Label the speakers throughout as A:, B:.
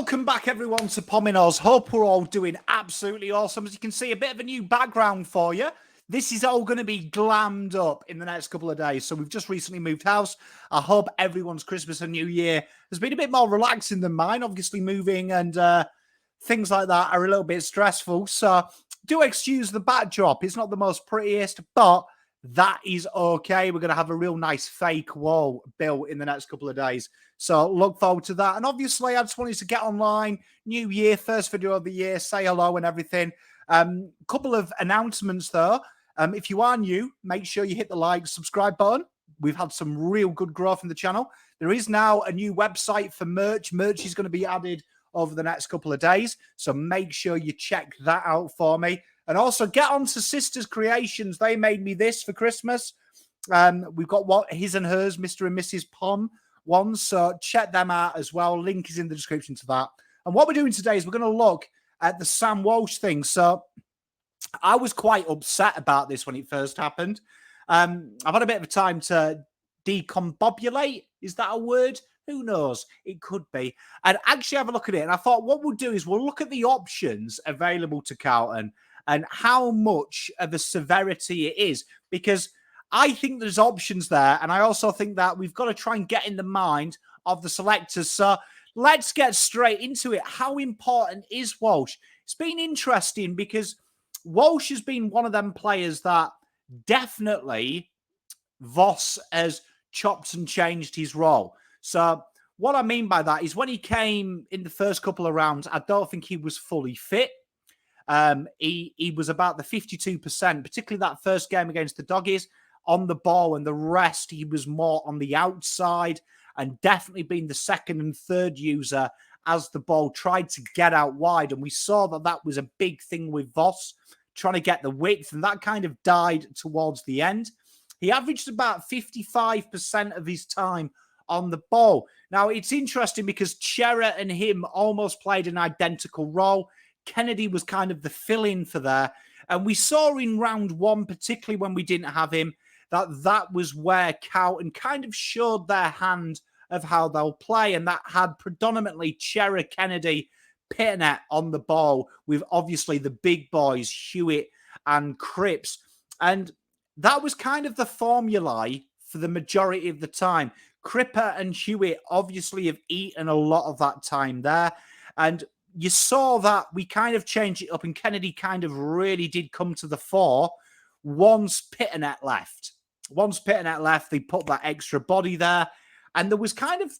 A: Welcome back, everyone, to Pominos. Hope we're all doing absolutely awesome. As you can see, a bit of a new background for you. This is all going to be glammed up in the next couple of days. So we've just recently moved house. I hope everyone's Christmas and New Year has been a bit more relaxing than mine. Obviously, moving and things like that are a little bit stressful. So do excuse the backdrop. It's not the most prettiest, but that is okay. We're going to have a real nice fake wall built in the next couple of days. So look forward to that. And obviously, I just wanted to get online. New year, first video of the year, say hello and everything. Couple of announcements, though. If you are new, make sure you hit the like, subscribe button. We've had some real good growth in the channel. There is now a new website for merch. Merch is going to be added over the next couple of days. So make sure you check that out for me. And also get on to Sisters Creations. They made me this for Christmas. We've got what his and hers, Mr. and Mrs. Pom ones. So check them out as well. Link is in the description to that. And what we're doing today is we're going to look at the Sam Walsh thing. So I was quite upset about this when it first happened. I've had a bit of a time to decombobulate. Is that a word? Who knows? It could be. And actually have a look at it. And I thought what we'll do is we'll look at the options available to Carlton and how much of a severity it is. Because I think there's options there. And I also think that we've got to try and get in the mind of the selectors. So let's get straight into it. How important is Walsh? It's been interesting because Walsh has been one of them players that definitely Voss has chopped and changed his role. So what I mean by that is when he came in the first couple of rounds, I don't think he was fully fit. He was about the 52%, particularly that first game against the Doggies, on the ball, and the rest he was more on the outside and definitely being the second and third user as the ball tried to get out wide. And we saw that that was a big thing with Voss, trying to get the width, and that kind of died towards the end. He averaged about 55% of his time on the ball. Now, it's interesting because Chera and him almost played an identical role. Kennedy was kind of the fill-in for there. And we saw in round one, particularly when we didn't have him, that was where Carlton kind of showed their hand of how they'll play. And that had predominantly Chera, Kennedy, Pitternet on the ball with obviously the big boys, Hewitt and Cripps. And that was kind of the formulae for the majority of the time. Cripper and Hewitt obviously have eaten a lot of that time there. And you saw that we kind of changed it up, and Kennedy kind of really did come to the fore once Pitternet left. Once Pitternet left, they put that extra body there. And there was kind of,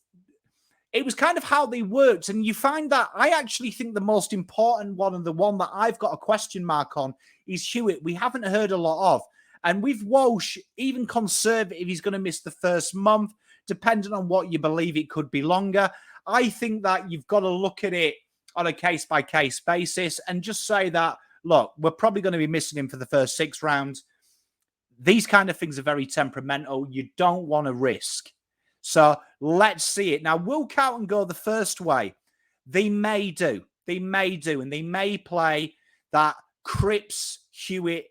A: it was kind of how they worked. And you find that I actually think the most important one, and the one that I've got a question mark on, is Hewitt. We haven't heard a lot of. And with Walsh, even conservative, he's going to miss the first month. Depending on what you believe, it could be longer. I think that you've got to look at it on a case-by-case basis and just say that, look, we're probably going to be missing him for the first 6 rounds. These kind of things are very temperamental. You don't want to risk. So let's see it. Now, will Carlton go the first way? They may do. They may do. And they may play that Cripps, Hewitt,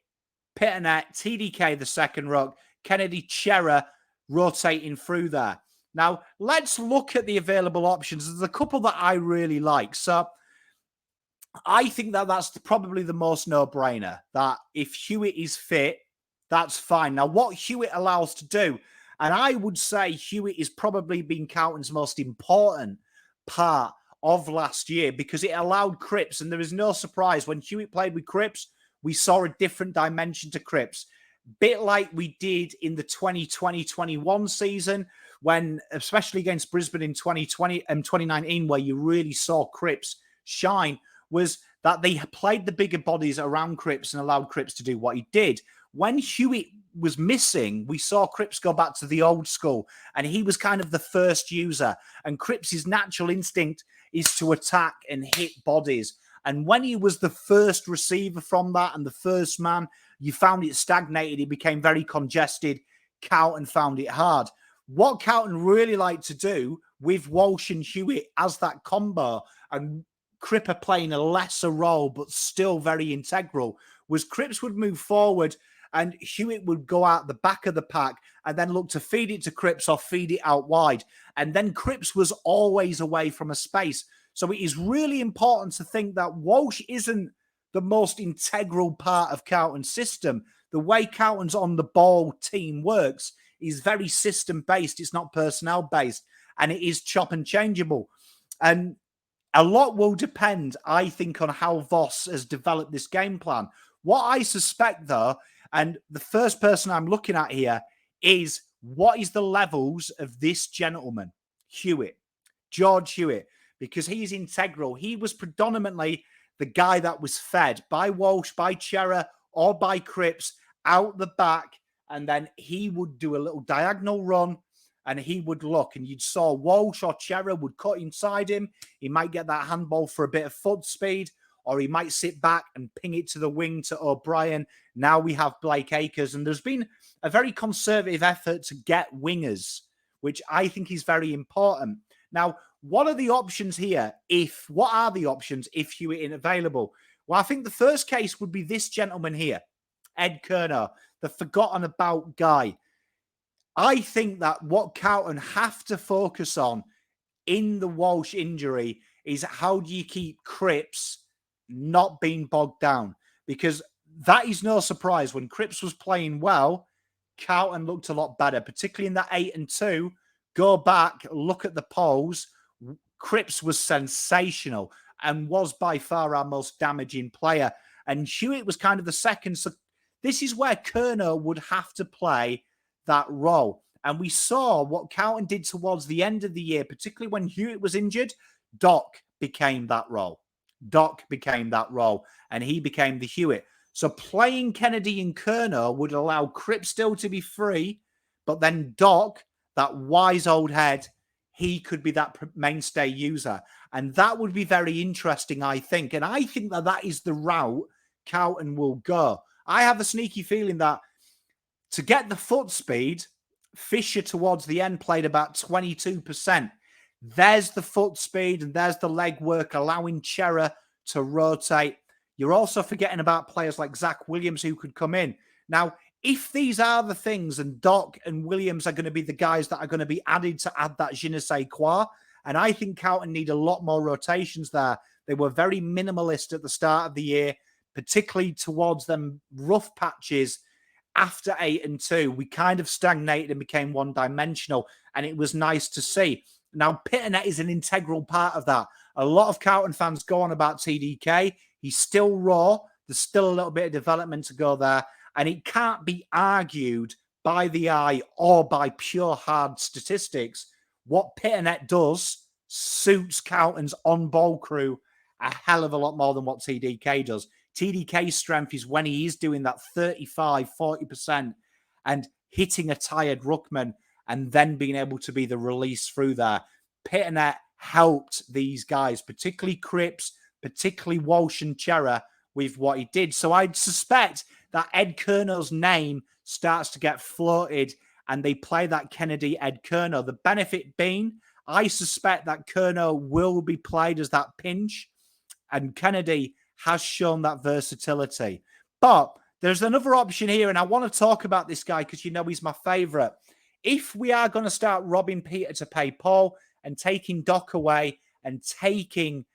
A: Pitternet, TDK, the second ruck, Kennedy, Chera, rotating through there. Now, let's look at the available options. There's a couple that I really like. So I think that that's probably the most no-brainer, that if Hewitt is fit, that's fine. Now, what Hewitt allows to do, and I would say Hewitt is probably been Carlton's most important part of last year because it allowed Cripps, and there is no surprise, when Hewitt played with Cripps, we saw a different dimension to Cripps. Bit like we did in the 2020-21 season, when, especially against Brisbane in 2020 and 2019, where you really saw Cripps shine, was that they played the bigger bodies around Cripps and allowed Cripps to do what he did. When Hewitt was missing, we saw Cripps go back to the old school, and he was kind of the first user. And Cripps' natural instinct is to attack and hit bodies. And when he was the first receiver from that and the first man, you found it stagnated. It became very congested. Carlton found it hard. What Carlton really liked to do with Walsh and Hewitt as that combo, and Cripper playing a lesser role but still very integral, was Cripps would move forward and Hewitt would go out the back of the pack and then look to feed it to Cripps or feed it out wide. And then Cripps was always away from a space. So it is really important to think that Walsh isn't the most integral part of Carlton's system. The way Carlton's on the ball team works is very system based. It's not personnel based, and it is chop and changeable. And a lot will depend, I think, on how Voss has developed this game plan. What I suspect, though, and the first person I'm looking at here is what is the levels of this gentleman, Hewitt, George Hewitt, because he is integral. He was predominantly the guy that was fed by Walsh, by Cerra, or by Cripps out the back, and then he would do a little diagonal run, and he would look, and you'd saw Walsh or Cerra would cut inside him. He might get that handball for a bit of foot speed, or he might sit back and ping it to the wing to O'Brien. Now we have Blake Acres, and there's been a very conservative effort to get wingers, which I think is very important. Now, what are the options here? What are the options if Hewitt isn't available? Well, I think the first case would be this gentleman here, Ed Curnow, the forgotten about guy. I think that what Carlton have to focus on in the Walsh injury is how do you keep Cripps not being bogged down? Because that is no surprise. When Cripps was playing well, Carlton looked a lot better, particularly in that 8-2. Go back, look at the polls. Cripps was sensational and was by far our most damaging player. And Hewitt was kind of the second. So this is where Curnow would have to play that role. And we saw what Carlton did towards the end of the year, particularly when Hewitt was injured. Doc became that role. And he became the Hewitt. So playing Kennedy and Curnow would allow Cripps still to be free, but then Doc, that wise old head, he could be that mainstay user. And that would be very interesting, I think. And I think that that is the route Carlton will go. I have a sneaky feeling that to get the foot speed, Fisher towards the end played about 22%. There's the foot speed and there's the leg work, allowing Cerra to rotate. You're also forgetting about players like Zach Williams who could come in. Now, if these are the things, and Doc and Williams are going to be the guys that are going to be added to add that je ne sais quoi, and I think Carlton need a lot more rotations there. They were very minimalist at the start of the year, particularly towards them rough patches. After 8-2, we kind of stagnated and became one-dimensional, and it was nice to see. Now, Pitternet is an integral part of that. A lot of Carlton fans go on about TDK. He's still raw. There's still a little bit of development to go there, and it can't be argued by the eye or by pure hard statistics. What Pitternet does suits Carlton's on-ball crew a hell of a lot more than what TDK does. TDK's strength is when he is doing that 35, 40% and hitting a tired ruckman and then being able to be the release through there. Pitternet helped these guys, particularly Cripps, particularly Walsh and Cerra, with what he did. So I'd suspect that Ed Curnow's name starts to get floated and they play that Kennedy-Ed Curnow. The benefit being, I suspect that Curnow will be played as that pinch, and Kennedy has shown that versatility. But there's another option here, and I want to talk about this guy because you know he's my favourite. If we are going to start robbing Peter to pay Paul and taking Doc away and taking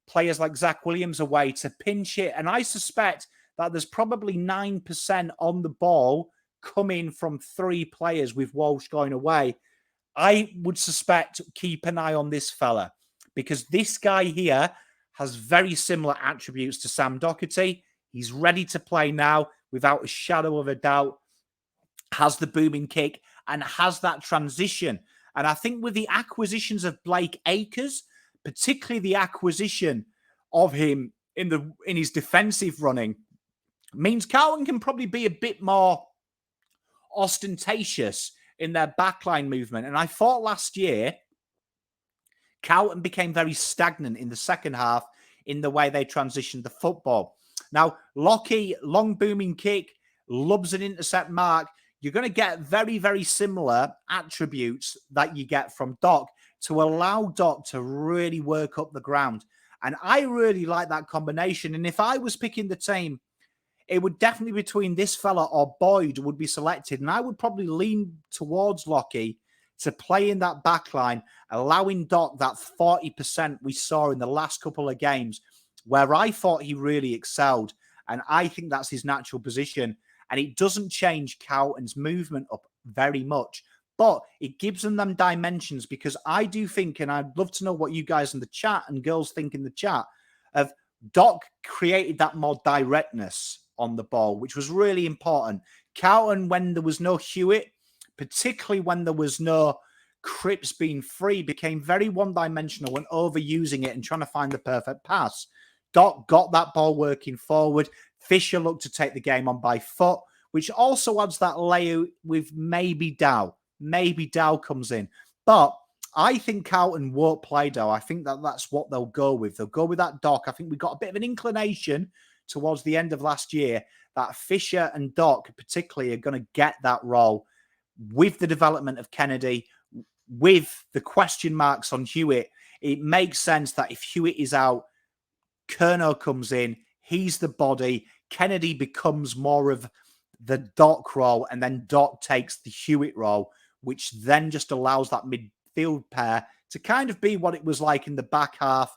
A: players like Zach Williams away to pinch it, and I suspect that there's probably 9% on the ball coming from 3 players with Walsh going away, I would suspect keep an eye on this fella, because this guy here has very similar attributes to Sam Doherty. He's ready to play now without a shadow of a doubt, has the booming kick and has that transition. And I think with the acquisitions of Blake Acres, particularly the acquisition of him in his defensive running, means Carlton can probably be a bit more ostentatious in their backline movement. And I thought last year, Carlton became very stagnant in the second half in the way they transitioned the football. Now, Lockie, long booming kick, loves an intercept mark. You're going to get very, very similar attributes that you get from Doc to allow Doc to really work up the ground. And I really like that combination. And if I was picking the team, it would definitely between this fella or Boyd would be selected. And I would probably lean towards Lockie, to play in that back line, allowing Doc that 40% we saw in the last couple of games, where I thought he really excelled. And I think that's his natural position. And it doesn't change Carlton's movement up very much, but it gives them dimensions, because I do think, and I'd love to know what you guys in the chat and girls think in the chat, of Doc created that more directness on the ball, which was really important. Carlton, when there was no Hewitt, particularly when there was no Cripps being free, became very one-dimensional and overusing it and trying to find the perfect pass. Doc got that ball working forward. Fisher looked to take the game on by foot, which also adds that layer with maybe Dow. Maybe Dow comes in. But I think Carlton won't play Dow. I think that's what they'll go with. They'll go with that Doc. I think we got a bit of an inclination towards the end of last year that Fisher and Doc particularly are going to get that role with the development of Kennedy, with the question marks on Hewitt. It makes sense that if Hewitt is out, Curnow comes in, he's the body, Kennedy becomes more of the Doc role, and then Doc takes the Hewitt role, which then just allows that midfield pair to kind of be what it was like in the back half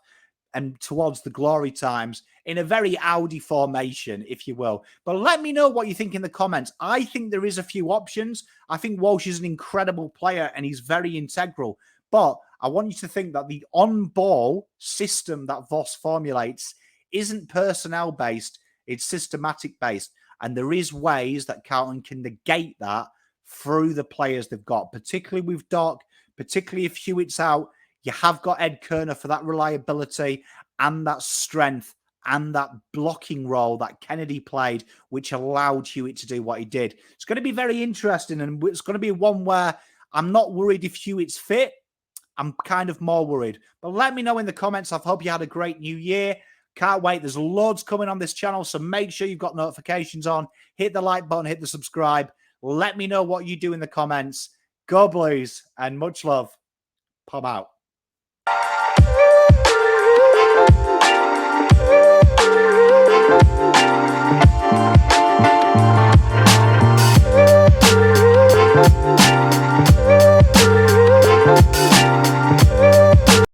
A: and towards the glory times, in a very Audi formation, if you will. But let me know what you think in the comments. I think there is a few options. I think Walsh is an incredible player and he's very integral. But I want you to think that the on-ball system that Voss formulates isn't personnel-based, it's systematic-based. And there is ways that Carlton can negate that through the players they've got, particularly with Doc, particularly if Hewitt's out. You have got Ed Curnow for that reliability and that strength and that blocking role that Kennedy played, which allowed Hewitt to do what he did. It's going to be very interesting, and it's going to be one where I'm not worried if Hewitt's fit. I'm kind of more worried. But let me know in the comments. I hope you had a great new year. Can't wait. There's loads coming on this channel, so make sure you've got notifications on. Hit the like button, hit the subscribe. Let me know what you do in the comments. Go Blues, and much love. Pop out.